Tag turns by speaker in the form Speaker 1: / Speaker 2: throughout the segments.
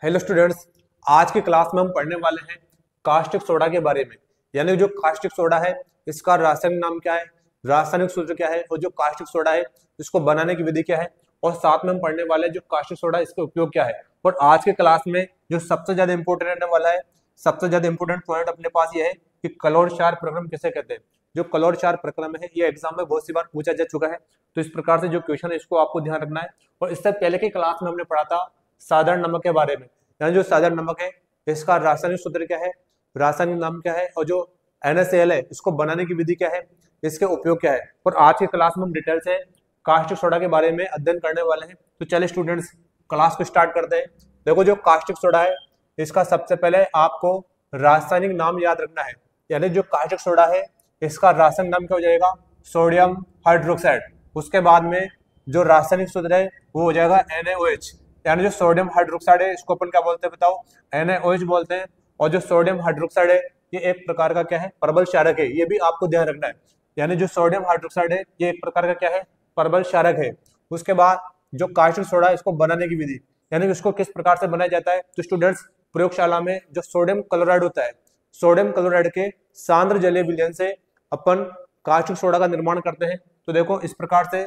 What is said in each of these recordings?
Speaker 1: Hello students, आज की class में हम पढ़ने वाले हैं कास्टिक सोडा के बारे में। यानी जो कास्टिक सोडा है इसका रासायनिक नाम क्या है, रासायनिक सूत्र क्या है और जो कास्टिक सोडा है इसको बनाने की विधि क्या है, और साथ में हम पढ़ने वाले हैं जो कास्टिक सोडा इसका उपयोग क्या है। और आज के क्लास में जो सबसे ज्यादा इंपॉर्टेंट रहने वाला है, सबसे ज्यादा इंपॉर्टेंट पॉइंट अपने पास ये है कि कलोर क्षार प्रक्रम किसे कहते हैं। जो कलोर क्षार प्रक्रम है ये एग्जाम में बहुत सी बार पूछा जा चुका है, तो इस प्रकार से जो क्वेश्चन है इसको आपको ध्यान रखना है। और इससे पहले की क्लास में हमने पढ़ा था साधारण नमक के बारे में। यानी जो साधारण नमक है इसका रासायनिक सूत्र क्या है, रासायनिक नाम क्या है, और जो NaCl है इसको बनाने की विधि क्या है, इसके उपयोग क्या है। और आज की क्लास में हम डिटेल से कास्टिक सोडा के बारे में अध्ययन करने वाले हैं। तो चलिए स्टूडेंट्स क्लास को स्टार्ट करते हैं। देखो जो कास्टिक सोडा है इसका सबसे पहले आपको रासायनिक नाम याद रखना है। यानी जो कास्टिक सोडा है इसका रासायनिक नाम क्या हो जाएगा, सोडियम हाइड्रोक्साइड। उसके बाद में जो रासायनिक सूत्र है वो हो जाएगा NaOH। यानी जो सोडियम हाइड्रोक्साइड है इसको अपन क्या बोलते हैं बताओ, NaOH बोलते हैं। और जो सोडियम हाइड्रोक्साइड है ये एक प्रकार का क्या है, परबल क्षारक है। ये भी आपको ध्यान रखना है। यानी जो सोडियम हाइड्रोक्साइड है ये एक प्रकार का क्या है, परबल क्षारक है। उसके बाद जो कास्टिक सोडा है इसको बनाने की विधि, यानी इसको किस प्रकार से बनाया जाता है। तो स्टूडेंट्स प्रयोगशाला में जो सोडियम क्लोराइड होता है, सोडियम क्लोराइड के सांद्र जलीय विलयन से अपन कास्टिक सोडा का निर्माण करते हैं। तो देखो इस प्रकार से,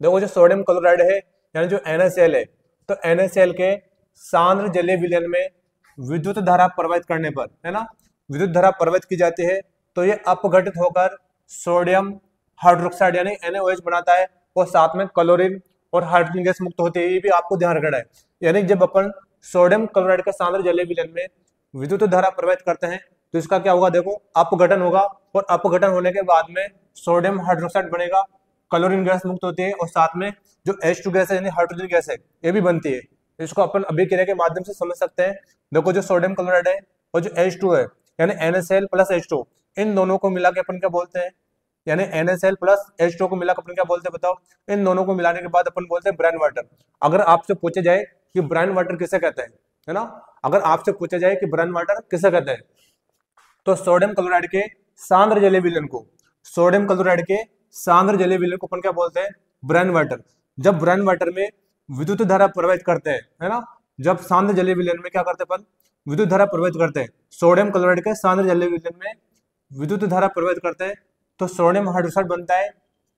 Speaker 1: देखो जो सोडियम क्लोराइड है यानी जो NaCl है, तो NaCl के सांद्र जलीय विलयन में विद्युत धारा प्रवाहित करने पर, है ना, विद्युत धारा प्रवाहित की जाती है तो ये अपघटित होकर सोडियम हाइड्रोक्साइड यानी NaOH बनाता है, और साथ में क्लोरीन और हाइड्रोजन गैस मुक्त होती है। ये भी आपको ध्यान रखना है। यानी जब अपन सोडियम क्लोराइड के सांद्र जलीय विलयन में विद्युत धारा प्रवाहित करते हैं तो इसका क्या होगा, देखो अपघटन होगा, और अपघटन होने के बाद में सोडियम हाइड्रोक्साइड बनेगा, क्लोरीन गैस मुक्त होती है, और साथ में जो H2 गैस है यानी हाइड्रोजन गैस है ये भी बनती है। इसको अपन अभिक्रिया के माध्यम से समझ सकते हैं। देखो जो सोडियम क्लोराइड है और जो H2 है यानी NaCl प्लस H2, इन दोनों को मिला के अपन क्या बोलते हैं, यानी NaCl प्लस H2 को मिला के अपन क्या बोलते हैं बताओ। इन दोनों को मिलाने के बाद अपन बोलते हैं ब्राउन वाटर। अगर आपसे पूछा जाए कि ब्राउन वाटर किसे कहते हैं, है ना, अगर आपसे पूछा जाए कि ब्राउन वाटर किसे कहते हैं, तो सोडियम क्लोराइड के सांद्र जलीय विलयन को, सोडियम क्लोराइड के सांद्र जलीय विलयन को अपन क्या बोलते हैं, ब्राउन वाटर। जब ब्राउन वाटर में विद्युत धारा प्रवाहित करते हैं, है ना, जब सांद्र जलीय विलयन में क्या करते हैं अपन, विद्युत धारा प्रवाहित करते हैं, सोडियम क्लोराइड के सांद्र जलीय विलयन में विद्युत धारा प्रवाहित करते हैं तो सोडियम हाइड्रोक्साइड बनता है,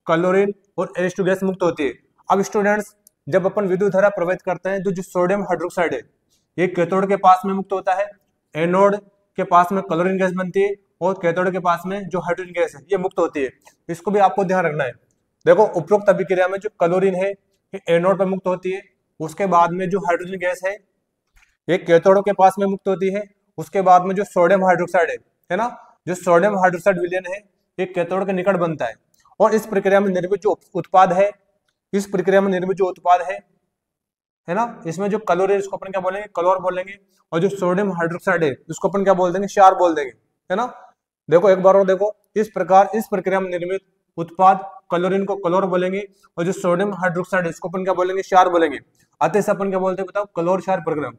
Speaker 1: क्लोरीन और H2 गैस मुक्त होती है। अब स्टूडेंट्स जब अपन विद्युत धारा प्रवाहित करते हैं तो जो सोडियम हाइड्रोक्साइड है ये कैथोड के पास में मुक्त होता है, एनोड के पास में क्लोरीन गैस बनती है, और कैथोड के पास में जो हाइड्रोजन गैस है ये मुक्त होती है। इसको भी आपको ध्यान रखना है। देखो उपरोक्त अभिक्रिया में जो क्लोरीन है ये एनोड पर मुक्त होती है, उसके बाद में जो हाइड्रोजन गैस है ये कैथोड के पास में मुक्त होती है, उसके बाद में जो सोडियम हाइड्रोक्साइड है ना, जो सोडियम हाइड्रोक्साइड विलयन है ये कैथोड के निकट बनता है। और इस प्रक्रिया में निर्मित जो उत्पाद है, इस प्रक्रिया में निर्मित जो उत्पाद है ना, इसमें जो क्लोर है इसको अपन क्या बोलेंगे, क्लोर बोलेंगे, और जो सोडियम हाइड्रोक्साइड है इसको अपन क्या बोल देंगे, क्षार बोल देंगे, है ना। देखो एक बार और देखो, इस प्रकार इस प्रक्रिया में निर्मित उत्पाद क्लोरीन को क्लोर बोलेंगे, और जो सोडियम हाइड्रोक्साइड है इसको अपन क्या बोलेंगे, क्षार बोलेंगे। अतः इसे अपन क्या बोलते हैं बताओ, क्लोर क्षार प्रक्रम।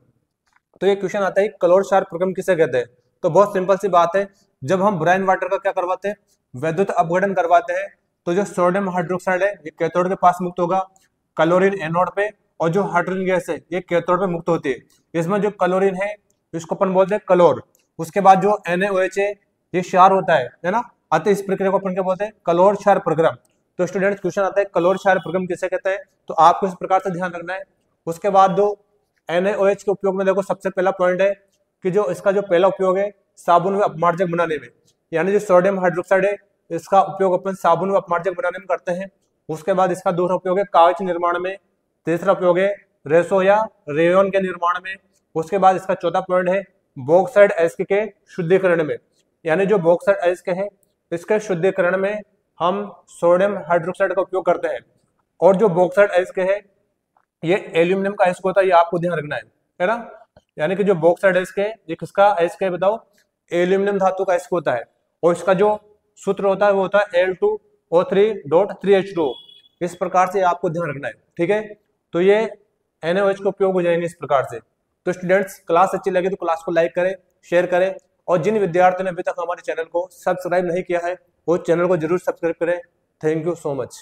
Speaker 1: तो ये क्वेश्चन आता है क्लोर क्षार प्रक्रम किसे कहते हैं। तो बहुत सिंपल सी बात है, जब हम ब्राउन वाटर का क्या करवाते हैं, विद्युत अपघटन करवाते हैं, तो जो सोडियम हाइड्रोक्साइड है ये कैथोड के पास मुक्त होगा, क्लोरीन एनोड पे, और जो हाइड्रोजन गैस है ये कैथोड पे मुक्त होती है। इसमें जो क्लोरीन है इसको अपन बोलते हैं क्लोर। उसके बाद जो NaOH है ये क्षार होता है ना। अतः इस प्रक्रिया को अपन क्या बोलते हैं, क्लोर क्षार प्रक्रम। तो स्टूडेंट्स क्वेश्चन आता है क्लोर क्षार प्रक्रम किसे कहते हैं, तो आपको इस प्रकार से ध्यान रखना है। उसके बाद दो NaOH के उपयोग में देखो सबसे पहला पॉइंट है कि जो इसका जो पहला उपयोग है साबुन व अपमार्जक बनाने में, यानी जो सोडियम हाइड्रोक्साइड है इसका उपयोग अपन साबुन व अपमार्जक बनाने में करते हैं। उसके बाद इसका दूसरा उपयोग है कागज निर्माण में, तीसरा उपयोग है रेसो या रेयन के निर्माण में। उसके बाद इसका चौथा पॉइंट है बॉक्साइड अयस्क के शुद्धिकरण में, यानी जो बॉक्साइड अयस्क है इसके शुद्धिकरण में हम सोडियम हाइड्रोक्साइड का उपयोग करते हैं। और जो बॉक्साइड अयस्क है ये एल्यूमिनियम का अयस्क होता है, ये आपको ध्यान रखना है ना। यानी कि जो बॉक्साइड अयस्क है ये किसका अयस्क है बताओ, एल्यूमिनियम धातु का अयस्क होता है, और इसका जो सूत्र होता है वो होता है Al2O3.3H2। इस प्रकार से आपको ध्यान रखना है, ठीक है। तो ये NaOH के उपयोग हो जाएंगे इस प्रकार से। तो स्टूडेंट्स क्लास अच्छी लगे तो क्लास को लाइक करें, शेयर करें, और जिन विद्यार्थियों ने अभी तक हमारे चैनल को सब्सक्राइब नहीं किया है वो चैनल को जरूर सब्सक्राइब करें। Thank you so much.